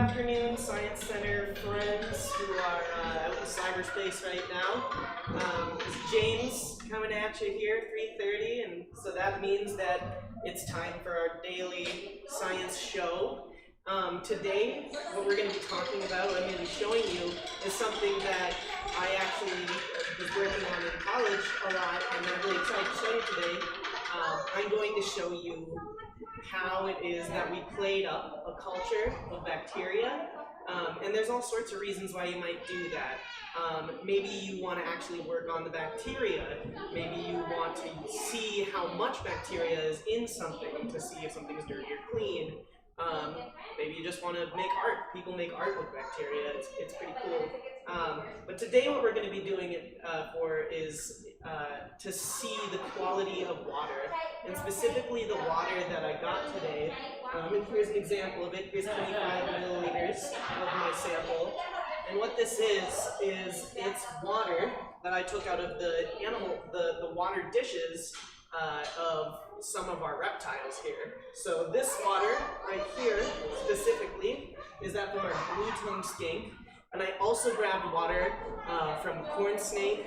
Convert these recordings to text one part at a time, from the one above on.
afternoon, Science Center friends who are out in cyberspace right now. It's James coming at you here, 3:30, and so that means that it's time for our daily science show. Today, what we're going to be talking about, what I'm going to be showing you, is something that I actually was working on in college a lot, and I'm really excited to show you today. I'm going to show you how it is that we played up a culture of bacteria, and there's all sorts of reasons why you might do that. Maybe you want to actually work on the bacteria. Maybe you want to see how much bacteria is in something to see if something's dirty or clean. Maybe you just want to make art. People make art with bacteria. It's pretty cool. But today what we're going to be doing it for is to see the quality of water, and specifically the water that I got today. And here's an example of it. Here's 25 milliliters of my sample. And what this is it's water that I took out of the water dishes of some of our reptiles here. So this water right here specifically is that from our blue-tongued skink. And I also grabbed water from corn snake,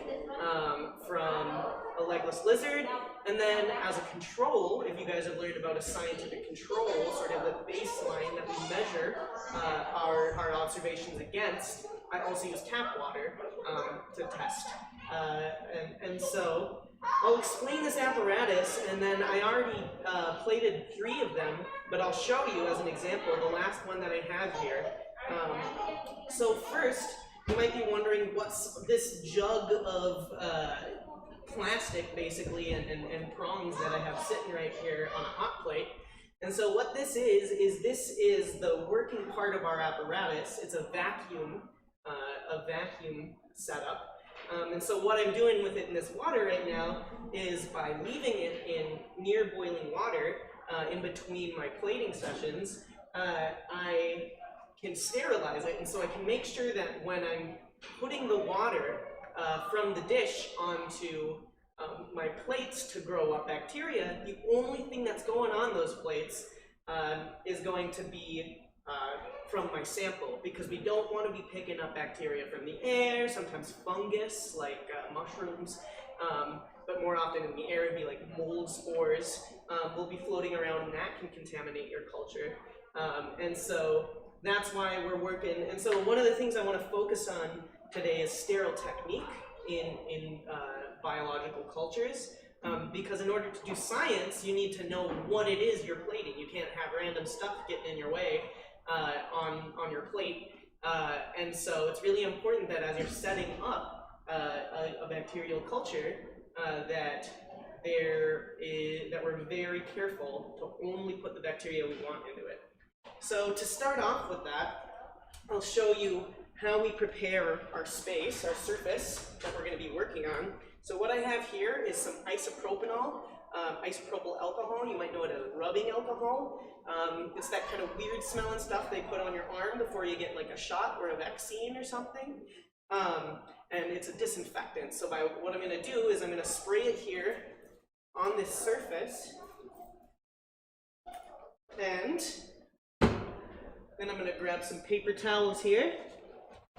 from a legless lizard, and then as a control, if you guys have learned about a scientific control, sort of the baseline that we measure our observations against, I also use tap water to test. And so I'll explain this apparatus, and then I already plated 3 of them, but I'll show you as an example the last one that I have here. So first, you might be wondering what's this jug of plastic, basically, and prongs that I have sitting right here on a hot plate. And so what this is the working part of our apparatus. It's a vacuum setup. And so what I'm doing with it in this water right now is by leaving it in near boiling water in between my plating sessions, I can sterilize it, and so I can make sure that when I'm putting the water from the dish onto my plates to grow up bacteria, the only thing that's going on those plates is going to be from my sample, because we don't want to be picking up bacteria from the air, sometimes fungus like mushrooms, but more often in the air it'd be like mold spores will be floating around, and that can contaminate your culture. And so that's why we're working. And so one of the things I want to focus on today is sterile technique in biological cultures, because in order to do science, you need to know what it is you're plating. You can't have random stuff getting in your way on your plate. And so it's really important that as you're setting up a bacterial culture, that we're very careful to only put the bacteria we want into it. So to start off with that, I'll show you how we prepare our space, our surface that we're going to be working on. So what I have here is some isopropanol, isopropyl alcohol. You might know it as rubbing alcohol. It's that kind of weird smelling stuff they put on your arm before you get like a shot or a vaccine or something. And it's a disinfectant. So what I'm going to do is I'm going to spray it here on this surface, and then I'm going to grab some paper towels here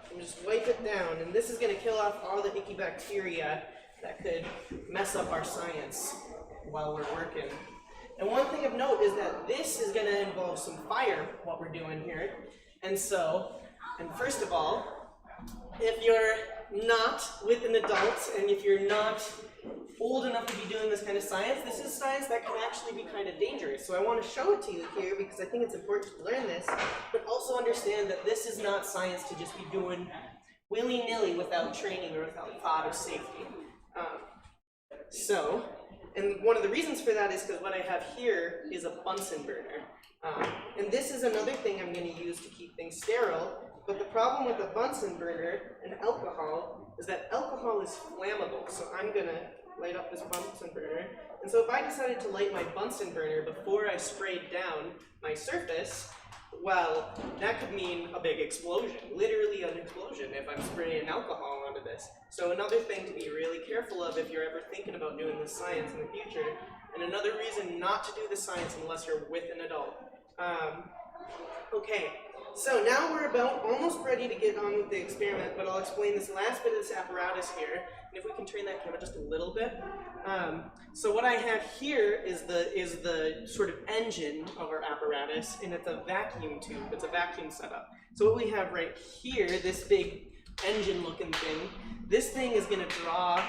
and just wipe it down. And this is going to kill off all the icky bacteria that could mess up our science while we're working. And one thing of note is that this is going to involve some fire, what we're doing here. And first of all, if you're not with an adult, and if you're not old enough to be doing this kind of science, this is science that can actually be kind of dangerous. So I want to show it to you here because I think it's important to learn this, but also understand that this is not science to just be doing willy-nilly without training or without thought of safety. And one of the reasons for that is because what I have here is a Bunsen burner. And this is another thing I'm going to use to keep things sterile. But the problem with a Bunsen burner and alcohol is that alcohol is flammable. So I'm going to light up this Bunsen burner. And so if I decided to light my Bunsen burner before I sprayed down my surface, well, that could mean a big explosion, literally an explosion if I'm spraying alcohol onto this. So another thing to be really careful of if you're ever thinking about doing this science in the future, and another reason not to do the science unless you're with an adult. Okay, So now we're about almost ready to get on with the experiment, but I'll explain this last bit of this apparatus here. And if we can turn that camera just a little bit. So what I have here is the sort of engine of our apparatus, and it's a vacuum tube. It's a vacuum setup. So what we have right here, this big engine-looking thing, this thing is going to draw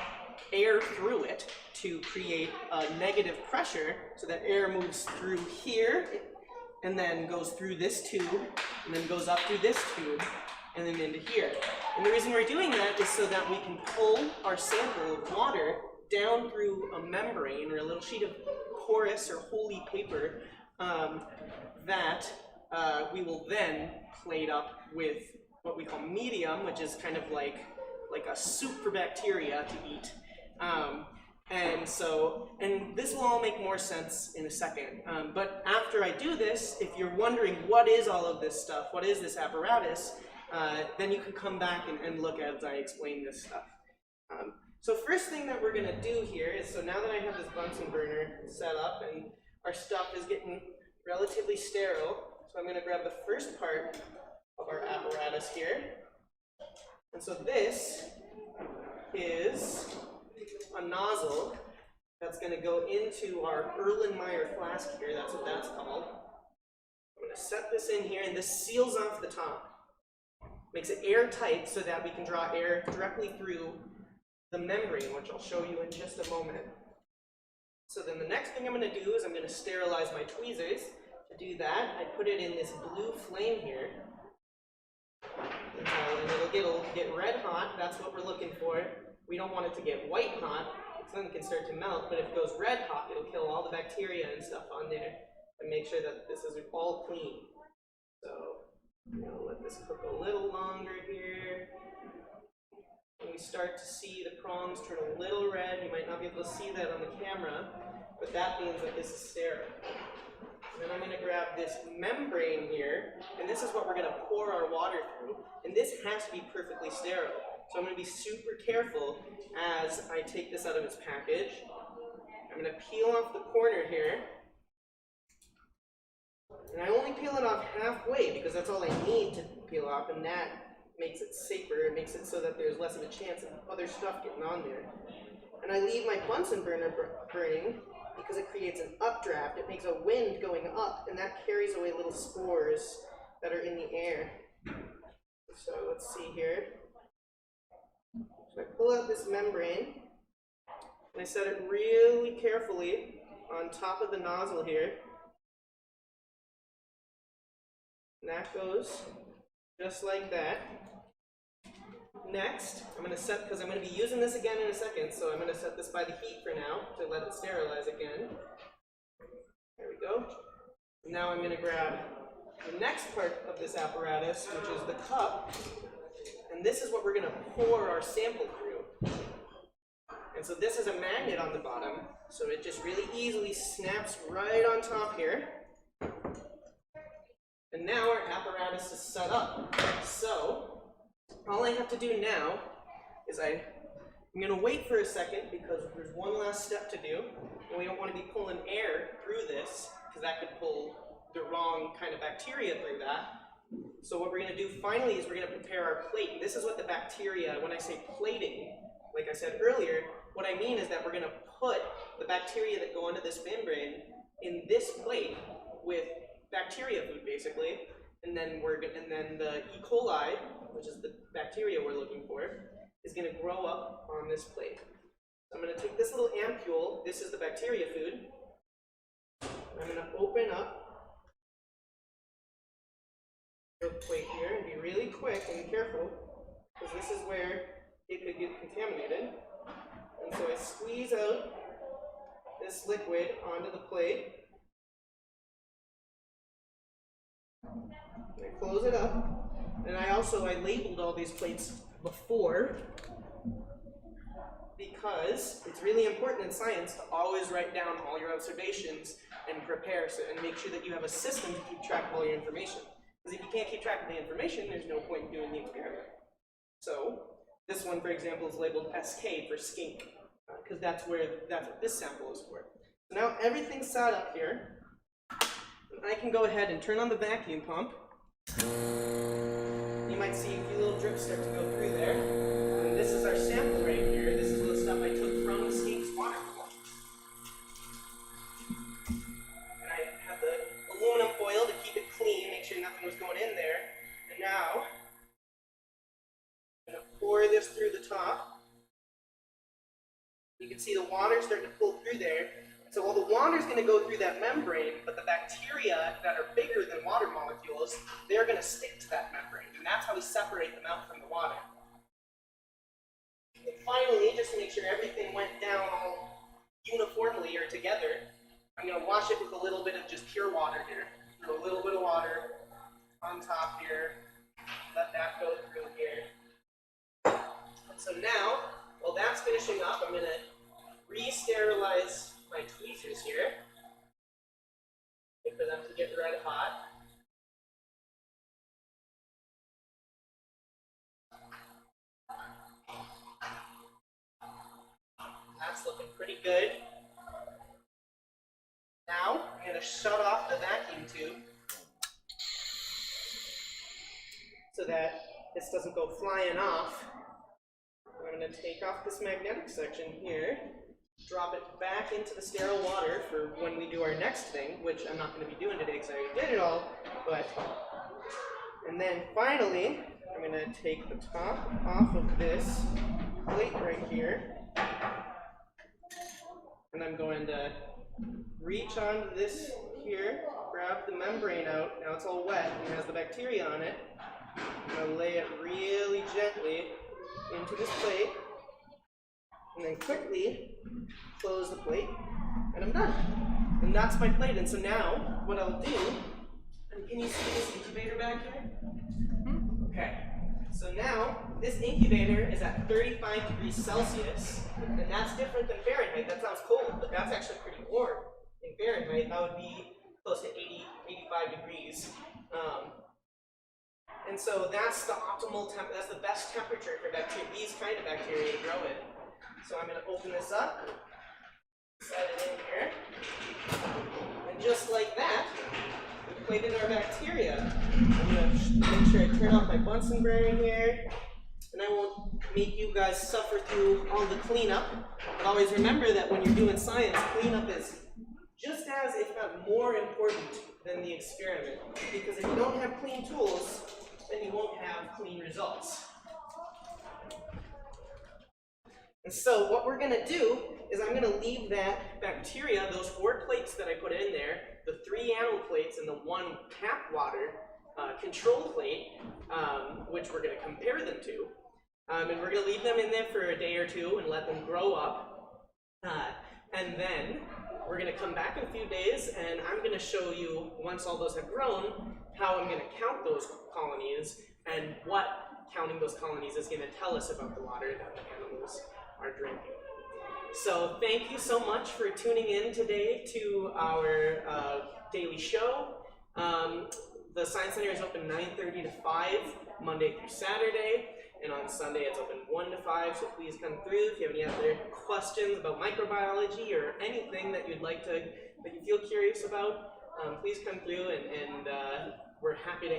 air through it to create a negative pressure, so that air moves through here, and then goes through this tube, and then goes up through this tube, and then into here. And the reason we're doing that is so that we can pull our sample of water down through a membrane, or a little sheet of porous or holy paper, that we will then plate up with what we call medium, which is kind of like a soup for bacteria to eat. And this will all make more sense in a second. But after I do this, if you're wondering what is all of this stuff, what is this apparatus, then you can come back and look as I explain this stuff. So first thing that we're gonna do here is, so now that I have this Bunsen burner set up and our stuff is getting relatively sterile, so I'm gonna grab the first part of our apparatus here. And so this is a nozzle that's going to go into our Erlenmeyer flask here. That's what that's called. I'm going to set this in here, and this seals off the top. Makes it airtight so that we can draw air directly through the membrane, which I'll show you in just a moment. So then the next thing I'm going to do is I'm going to sterilize my tweezers. To do that, I put it in this blue flame here. And it'll get red hot. That's what we're looking for. We don't want it to get white hot, because then it can start to melt, but if it goes red hot, it'll kill all the bacteria and stuff on there, and make sure that this is all clean. So, let this cook a little longer here. When we start to see the prongs turn a little red, you might not be able to see that on the camera, but that means that this is sterile. And then I'm going to grab this membrane here, and this is what we're going to pour our water through, and this has to be perfectly sterile. So I'm going to be super careful as I take this out of its package. I'm going to peel off the corner here. And I only peel it off halfway because that's all I need to peel off, and that makes it safer. It makes it so that there's less of a chance of other stuff getting on there. And I leave my Bunsen burner burning because it creates an updraft. It makes a wind going up, and that carries away little spores that are in the air. So let's see here. So I pull out this membrane, and I set it really carefully on top of the nozzle here. And that goes just like that. Next, I'm going to set, because I'm going to be using this again in a second, so I'm going to set this by the heat for now to let it sterilize again. There we go. Now I'm going to grab the next part of this apparatus, which is the cup. And this is what we're going to pour our sample through. And so this is a magnet on the bottom, so it just really easily snaps right on top here. And now our apparatus is set up. So all I have to do now is I'm going to wait for a second because there's one last step to do. And we don't want to be pulling air through this because that could pull the wrong kind of bacteria through that. So what we're going to do finally is we're going to prepare our plate. And this is what the bacteria, when I say plating, like I said earlier, what I mean is that we're going to put the bacteria that go into this membrane in this plate with bacteria food basically, and then the E. coli, which is the bacteria we're looking for, is going to grow up on this plate. So I'm going to take this little ampule, this is the bacteria food, I'm going to open up the plate here and be really quick and careful, because this is where it could get contaminated. And so I squeeze out this liquid onto the plate. I close it up, and I labeled all these plates before because it's really important in science to always write down all your observations and prepare and make sure that you have a system to keep track of all your information. Because if you can't keep track of the information, there's no point in doing the experiment. So this one, for example, is labeled SK for skink, because that's what this sample is for. So now everything's set up here. I can go ahead and turn on the vacuum pump. You might see a few little drips start to go through there. And this is our sample right here. This is the stuff I took from the skate's water bottle. And I have the aluminum foil to keep it clean, make sure nothing was going in there. And now, I'm going to pour this through the top. You can see the water starting to pull through there. So while the water is going to go through that membrane, but the bacteria that are bigger than water molecules, they're going to stick to that membrane. And that's how we separate them out from the water. And finally, just to make sure everything went down all uniformly or together, I'm going to wash it with a little bit of just pure water here. Throw a little bit of water on top here. Let that go through here. And so now, while that's finishing up, I'm going to re-sterilize my tweezers here. Wait for them to get red hot. That's looking pretty good. Now, I'm going to shut off the vacuum tube so that this doesn't go flying off. I'm going to take off this magnetic section here, drop it back into the sterile water for when we do our next thing, which I'm not going to be doing today because I already did it all, and then finally, I'm going to take the top off of this plate right here, and I'm going to reach onto this here, grab the membrane out. Now it's all wet and has the bacteria on it. I'm going to lay it really gently into this plate, and then quickly close the plate, and I'm done. And that's my plate. And so now, what I'll do, and can you see this incubator back here? Okay. So now, this incubator is at 35 degrees Celsius, and that's different than Fahrenheit. That sounds cold, but that's actually pretty warm. In Fahrenheit, that would be close to 80, 85 degrees. And so that's the optimal temp. That's the best temperature for bacteria, these kind of bacteria to grow in. So I'm going to open this up, set it in here, and just like that, we plated our bacteria. I'm going to make sure I turn off my Bunsen burner here, and I won't make you guys suffer through all the cleanup. But always remember that when you're doing science, cleanup is just as, if not more important than the experiment. Because if you don't have clean tools, then you won't have clean results. And so what we're going to do is I'm going to leave that bacteria, those 4 plates that I put in there, the 3 animal plates and the 1 tap water control plate, which we're going to compare them to. And we're going to leave them in there for a day or 2 and let them grow up. And then we're going to come back in a few days, and I'm going to show you, once all those have grown, how I'm going to count those colonies and what counting those colonies is going to tell us about the water that the animals are drinking. So thank you so much for tuning in today to our daily show. The Science Center is open 9:30 to 5, Monday through Saturday. And on Sunday, it's open 1 to 5, so please come through. If you have any other questions about microbiology or anything that you'd like to, that you feel curious about, please come through, and we're happy to